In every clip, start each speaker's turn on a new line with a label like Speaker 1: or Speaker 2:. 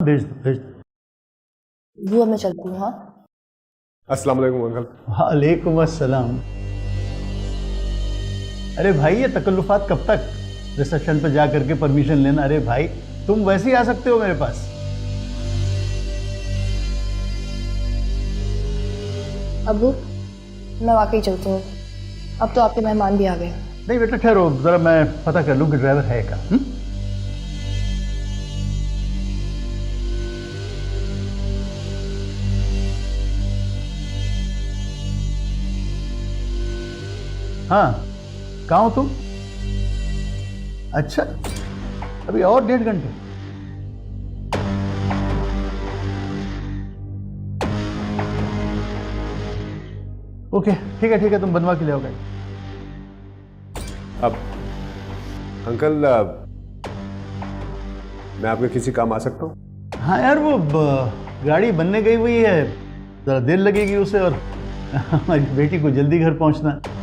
Speaker 1: भेज दो भेज दो।
Speaker 2: वो मैं चलती हूँ। हाँ,
Speaker 3: अस्सलाम वालेकुम अंकल।
Speaker 1: वालेकुम अस्सलाम। अरे भाई ये तकल्लुफात कब तक? रिसेप्शन पे जा करके परमिशन लेना। अरे भाई तुम वैसे ही आ सकते हो मेरे पास।
Speaker 2: अबू मैं वाकई चलती हूँ, अब तो आपके मेहमान भी आ गए।
Speaker 1: नहीं बेटा ठहरो जरा, मैं पता कर लूँ कि ड्राइवर है क्या। हाँ कहाँ हो तुम? अच्छा अभी और 1.5 घंटे। ओके ठीक है तुम बनवा के ले आओ गाड़ी।
Speaker 3: अब अंकल मैं आपके किसी काम आ सकता हूँ?
Speaker 1: हाँ यार वो गाड़ी बनने गई हुई है, जरा देर लगेगी उसे, और हमारी बेटी को जल्दी घर पहुंचना है।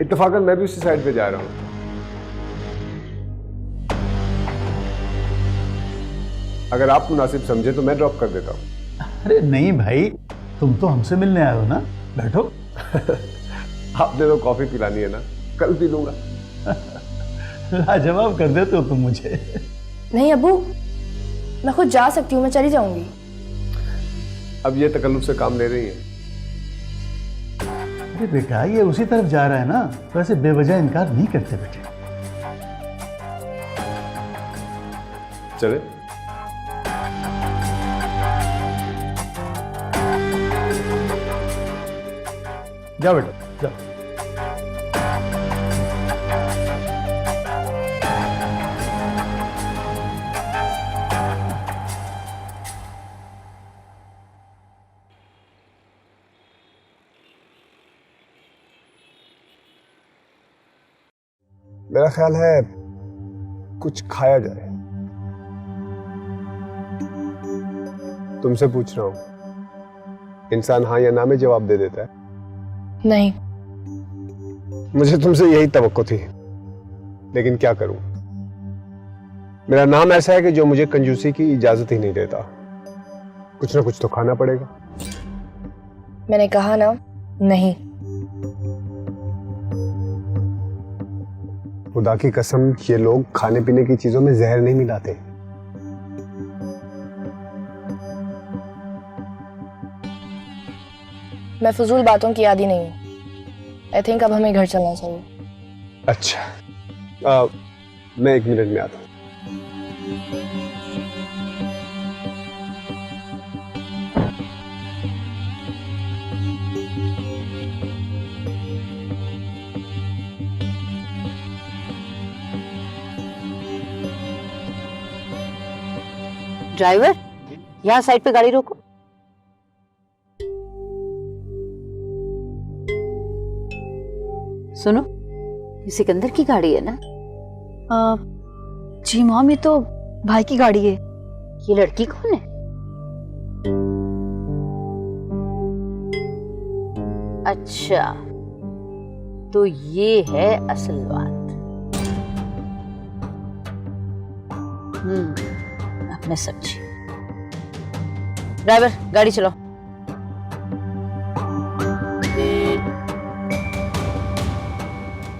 Speaker 3: इत्तेफाकन मैं भी उसी साइड पे जा रहा हूँ। अगर आप मुनासिब समझे तो मैं ड्रॉप कर देता हूँ।
Speaker 1: अरे नहीं भाई, तुम तो हमसे मिलने आए हो ना, बैठो।
Speaker 3: आपने तो कॉफी पिलानी है ना, कल पी लूंगा।
Speaker 1: लाजवाब कर देते हो तुम मुझे।
Speaker 2: नहीं अबू, मैं खुद जा सकती हूँ, मैं चली जाऊंगी।
Speaker 3: अब ये तकल्लुफ से काम ले रही है।
Speaker 1: अरे बेटा ये उसी तरफ जा रहा है ना, तो ऐसे बेवजह इनकार नहीं करते बेटे।
Speaker 3: चले
Speaker 1: जाओ बेटा जाओ।
Speaker 3: मेरा ख्याल है कुछ खाया जाए। तुमसे पूछ रहा हूं, इंसान हाँ या ना में जवाब दे देता है।
Speaker 2: नहीं,
Speaker 3: मुझे तुमसे यही तवक्को थी, लेकिन क्या करूं, मेरा नाम ऐसा है कि जो मुझे कंजूसी की इजाजत ही नहीं देता। कुछ ना कुछ तो खाना पड़ेगा।
Speaker 2: मैंने कहा ना नहीं।
Speaker 3: खुदा की कसम ये लोग खाने पीने की चीजों में जहर नहीं मिलाते।
Speaker 2: मैं फजूल बातों की आदी नहीं हूँ। आई थिंक अब हमें घर चलना चाहिए।
Speaker 3: अच्छा मैं 1 मिनट में आता हूँ।
Speaker 4: ड्राइवर, यहाँ साइड पे गाड़ी रोको। सुनो, ये सिकंदर की गाड़ी है ना?
Speaker 5: जी मॉम, ये तो भाई की गाड़ी है।
Speaker 4: ये लड़की कौन है? अच्छा, तो ये है असल बात। अब मैं समझी। ड्राइवर गाड़ी चलाओ।